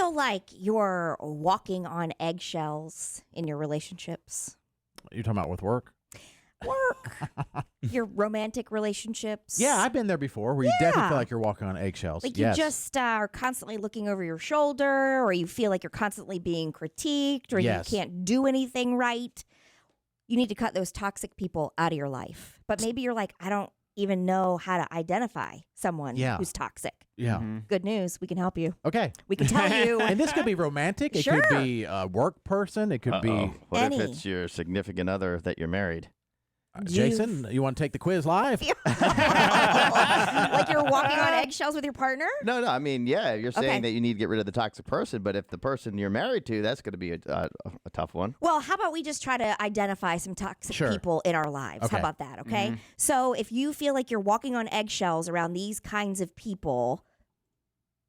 feel like you're walking on eggshells in your relationships? You're talking about with work? Your romantic relationships? Yeah, I've been there before where you definitely feel like you're walking on eggshells. Like you just are constantly looking over your shoulder, or you feel like you're constantly being critiqued, or you can't do anything right. You need to cut those toxic people out of your life. But maybe you're like, I don't even know how to identify someone who's toxic. Yeah. Mm-hmm. Good news. We can help you. Okay. We can tell you. And this could be romantic. It Sure. could be a work person. It could be... What if it's your significant other that you're married? Jason, you want to take the quiz live? Like you're walking on eggshells with your partner? No. I mean, yeah, you're saying that you need to get rid of the toxic person, but if the person you're married to, that's going to be a tough one. Well, how about we just try to identify some toxic people in our lives? Okay. How about that, okay? So if you feel like you're walking on eggshells around these kinds of people,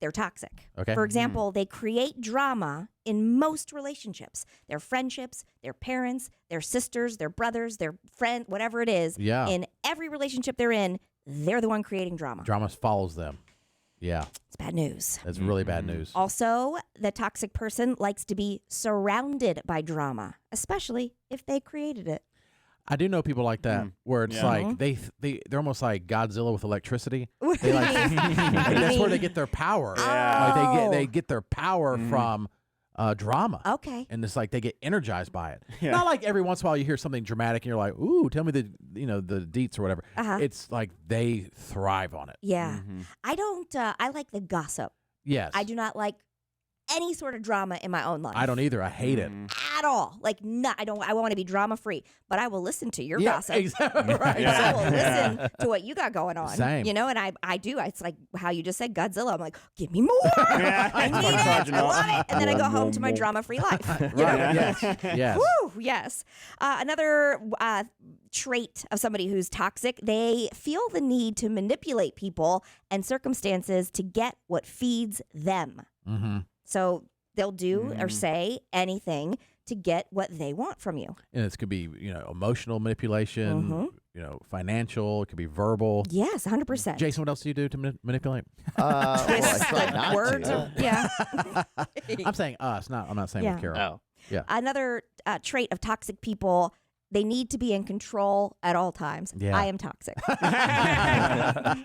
they're toxic. Okay. For example, they create drama in most relationships. Their friendships, their parents, their sisters, their brothers, their friend, whatever it is. Yeah. In every relationship they're in, they're the one creating drama. Drama follows them. Yeah. It's bad news. That's really bad news. Also, the toxic person likes to be surrounded by drama, especially if they created it. I do know people like that where it's like they're almost like Godzilla with electricity. They like, that's where they get their power. Like they get their power from drama. Okay. And it's like they get energized by it. Not like every once in a while you hear something dramatic and you're like, ooh, tell me the deets or whatever. It's like they thrive on it. Yeah. I don't I like the gossip. Yes. I do not like any sort of drama in my own life. I don't either. I hate it. At all. Like, I want to be drama free, but I will listen to your gossip. Exactly. Right. I will listen to what you got going on. Same. You know, and I do. It's like how you just said Godzilla. I'm like, give me more. I need it. I love it. And then I go home to my drama-free life. You know? Yes. Yes. Woo, yes. Another trait of somebody who's toxic, they feel the need to manipulate people and circumstances to get what feeds them. Mm-hmm. So they'll do or say anything to get what they want from you. And it could be, emotional manipulation, financial. It could be verbal. Yes, 100%. Jason, what else do you do to manipulate? Well, I try not words. to. Yeah. I'm saying us. I'm not saying with Carol. Oh. Yeah. Another trait of toxic people, they need to be in control at all times. Yeah. I am toxic.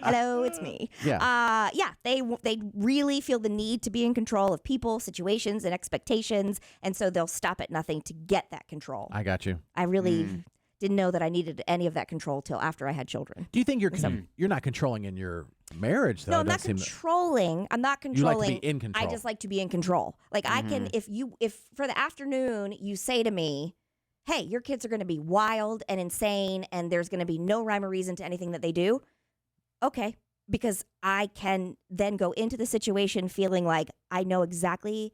Hello, it's me. Yeah. They really feel the need to be in control of people, situations, and expectations, and so they'll stop at nothing to get that control. I got you. I really didn't know that I needed any of that control till after I had children. Do you think you're not controlling in your marriage, though? No, I'm not controlling. I'm not controlling. You like to be in control. I just like to be in control. Like I can, if for the afternoon you say to me, hey, your kids are going to be wild and insane and there's going to be no rhyme or reason to anything that they do. Okay. Because I can then go into the situation feeling like I know exactly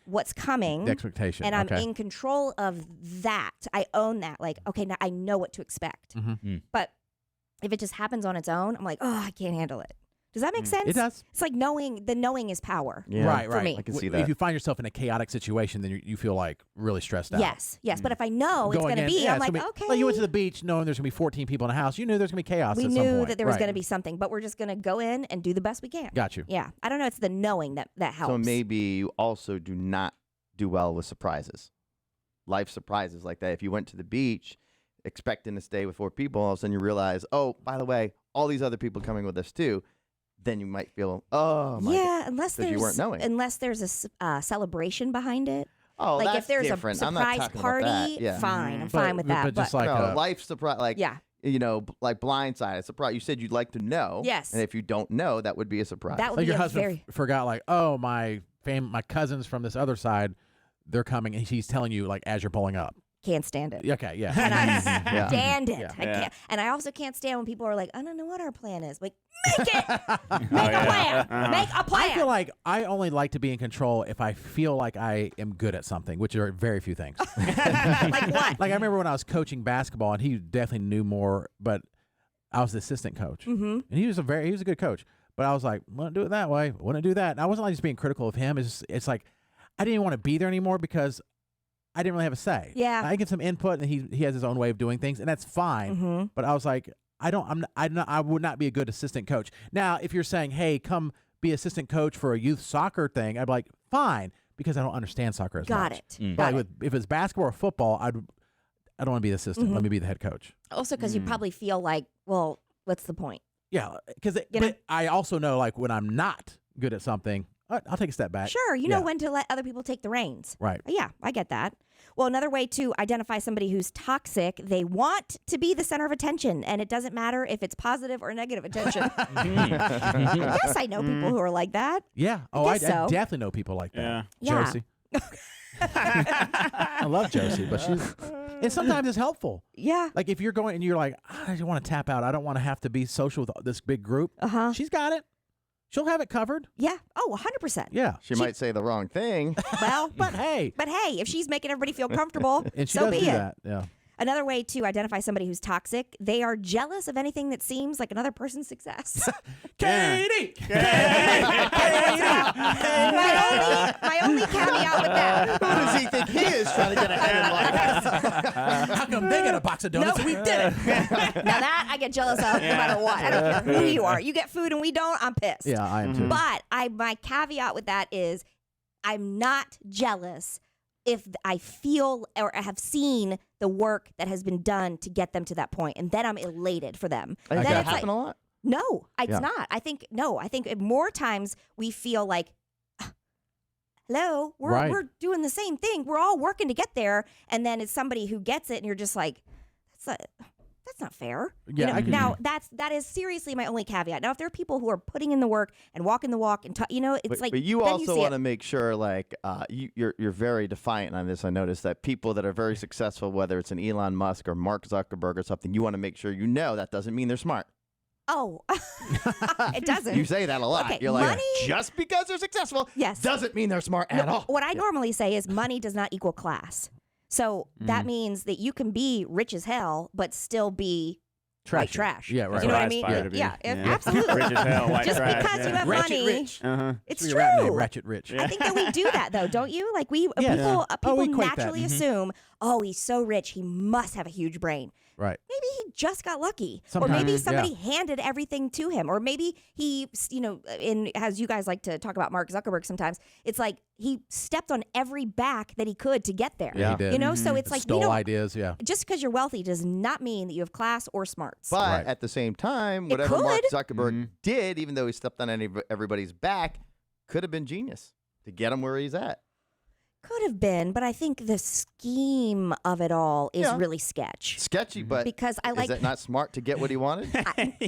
what's coming. The expectation. And I'm in control of that. I own that. Like, okay, now I know what to expect. But if it just happens on its own, I'm like, oh, I can't handle it. Does that make sense? It does. It's like the knowing is power. Yeah. Right. For me. I can see that. If you find yourself in a chaotic situation, then you feel like really stressed out. Yes. But if I know it's going to be, I'm like, okay. Like you went to the beach knowing there's going to be 14 people in a house. You knew there's going to be chaos We at some knew point. that there was Right. going to be something, but we're just going to go in and do the best we can. Got you. Yeah. I don't know. It's the knowing that helps. So maybe you also do not do well with surprises. Life surprises like that. If you went to the beach expecting to stay with 4 people, all of a sudden you realize, oh, by the way, all these other people coming with us too. Then you might feel, oh my God. Unless you weren't knowing. unless there's a celebration behind it. Oh, like that's if there's different. a I'm not surprise talking party, about that. Yeah. fine. I'm fine with that. But just like no, life surprise, like yeah. Like Blindside, surprise. You said you'd like to know. Yes. And if you don't know, that would be a surprise. That would Like be your a husband very forgot, like, oh, my cousins from this other side, they're coming, and he's telling you, like, as you're pulling up. can't stand it. Okay, yeah. Cannot Yeah. stand it. Yeah. I can't. And I also can't stand when people are like, I don't know what our plan is. Like, make it. Make a plan. Make a plan. I feel like I only like to be in control if I feel like I am good at something, which are very few things. Like what? Like I remember when I was coaching basketball, and he definitely knew more, but I was the assistant coach, and he was a good coach. But I was like, want to do it that way, want to do that. And I wasn't like just being critical of him. It's like I didn't even want to be there anymore because I didn't really have a say. Yeah. I get some input, and he has his own way of doing things, and that's fine. But I was like, I would not be a good assistant coach. Now, if you're saying, hey, come be assistant coach for a youth soccer thing, I'd be like, fine because I don't understand soccer as Got much. it. But Got like it. if it's basketball or football, I don't want to be the assistant. Mhm. Let me be the head coach. Also, because you probably feel like, well, what's the point? Yeah, because You know? but I also know like when I'm not good at something, I'll take a step back. Sure, you know Yeah. when to let other people take the reins. Right. Yeah, I get that. Well, another way to identify somebody who's toxic, they want to be the center of attention, and it doesn't matter if it's positive or negative attention. I guess I know people who are like that. Yeah. I I guess so. definitely know people like that. Yeah. Josie. I love Josie, but and sometimes it's helpful. Yeah. Like if you're going and you're like, I just want to tap out. I don't want to have to be social with this big group. Uh-huh. She's got it. She'll have it covered. Yeah. Oh, 100%. Yeah. She might say the wrong thing. Well, But hey, if she's making everybody feel comfortable, and she so does be do it. that. Yeah. Another way to identify somebody who's toxic, they are jealous of anything that seems like another person's success. Katie. my only caveat with that. Who does he think he is trying to get ahead in life? How come they get a box of donuts Nope. and we did it? Now that I get jealous of no matter what. I don't care who you are. You get food and we don't, I'm pissed. Yeah, I am too. But my caveat with that is I'm not jealous if I feel or have seen the work that has been done to get them to that point, and then I'm elated for them. I think Then that it's like, happen a lot. no, it's Yeah. not. I think more times we feel like, hello, Right. we're doing the same thing. We're all working to get there, and then it's somebody who gets it, and you're just like, that's not fair. Yeah, You know? I can- Now that is seriously my only caveat. Now, if there are people who are putting in the work and walking the walk, and it's like, but you then also see want it. to make sure, like, you're very defiant on this. I noticed that people that are very successful, whether it's an Elon Musk or Mark Zuckerberg or something, you want to make sure that doesn't mean they're smart. Oh, it doesn't. You say that a lot. Okay, You're like, money- just because they're successful Yes. doesn't mean they're smart at all. What I normally say is money does not equal class. So that means that you can be rich as hell, but still be white trash. Yeah, right. You know what I I mean? aspire to be. Yeah, Yeah. absolutely. Rich as hell, white Just trash, because you yeah. have Ratchet money, rich. Uh-huh. it's Your rap name, true. Ratchet Rich. I think that we do that though, don't you? Like Yeah. people Oh, we equate that. naturally assume, oh, he's so rich, he must have a huge brain. Right. Maybe he just got lucky, Sometimes, or maybe yeah. somebody handed everything to him, or maybe he, as you guys like to talk about Mark Zuckerberg sometimes, it's like he stepped on every back that he could to get there. Yeah. He did. You know, so it's like we Stole don't. ideas. Yeah. Just because you're wealthy does not mean that you have class or smarts. But Right. at the same time, It whatever Mark could. Zuckerberg did, even though he stepped on everybody's back, could have been genius to get him where he's at. Could have been, but I think the scheme of it all is Yeah. really sketch. Sketchy, but Because I like is it not smart to get what he wanted?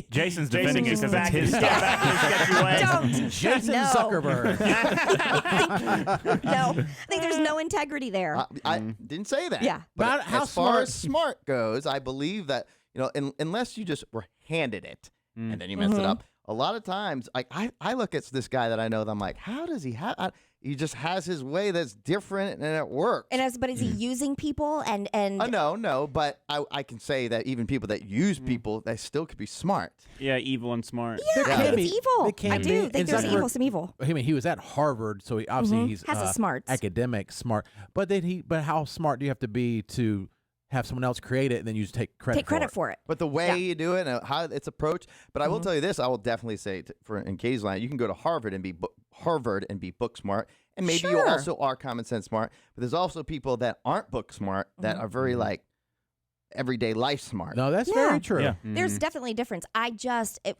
Jason's defending it because it's his Get stuff. back in the sketchy way. Don't. Jason No. Zuckerberg. No, I think there's no integrity there. I didn't say that. Yeah. But But how as far smart- as smart goes, I believe that, unless you just were handed it and then you messed it up, a lot of times, I look at this guy that I know that I'm like, how does he have? He just has his way that's different and it works. But is he using people and No, but I can say that even people that use people, they still could be smart. Yeah, evil and smart. yeah, There I can think be- it's evil. there can I be. do think And there's Zuckerberg- some evil. I mean, he was at Harvard, so he obviously he's Has the smarts. academic smart. But but how smart do you have to be to have someone else create it and then you just take credit? Take credit for it. But the way Yeah. you do it and how it's approached. But I will tell you this: I will definitely say, in Kay's line, you can go to Harvard and be book smart, and maybe you Sure. also are common sense smart. But there's also people that aren't book smart that are very like everyday life smart. No, that's Yeah. very true. Yeah. There's definitely a difference.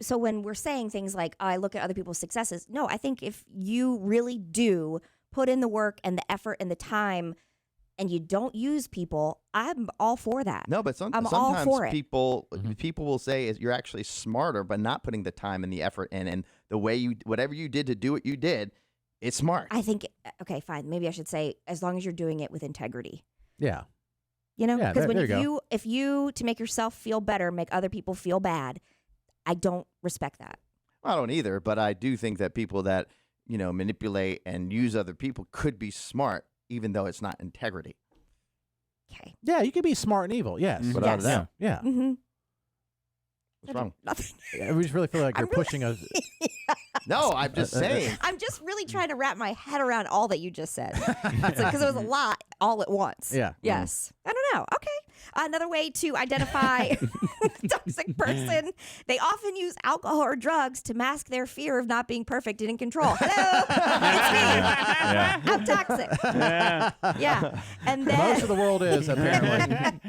So when we're saying things like, I look at other people's successes, no, I think if you really do put in the work and the effort and the time and you don't use people, I'm all for that. No, but I'm all sometimes for it. people will say is you're actually smarter, but not putting the time and the effort in, and the way whatever you did to do what you did, it's smart. I think, okay, fine. Maybe I should say, as long as you're doing it with integrity. Yeah. You know, Yeah, because there you go. if you to make yourself feel better, make other people feel bad, I don't respect that. I don't either, but I do think that people that manipulate and use other people could be smart, even though it's not integrity. Okay. Yeah, you can be smart and evil. Yes. Without Yes. a doubt. Yeah. Mm-hmm. What's wrong? Nothing. We just really feel like you're pushing us. No, I'm just saying. I'm just really trying to wrap my head around all that you just said. Because it was a lot all at once. Yeah. Yes. I don't know. Okay. Another way to identify a toxic person, they often use alcohol or drugs to mask their fear of not being perfect and in control. Hello, it's me. I'm toxic. Yeah. And then Most of the world is, apparently.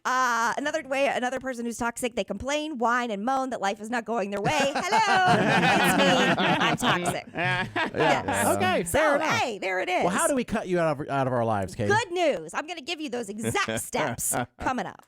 another person who's toxic, they complain, whine, and moan that life is not going their way. Hello, it's me. I'm toxic. Yes. Okay, So, fair enough. hey, there it is. Well, how do we cut you out of our lives, Katie? Good news. I'm going to give you those exact steps coming up.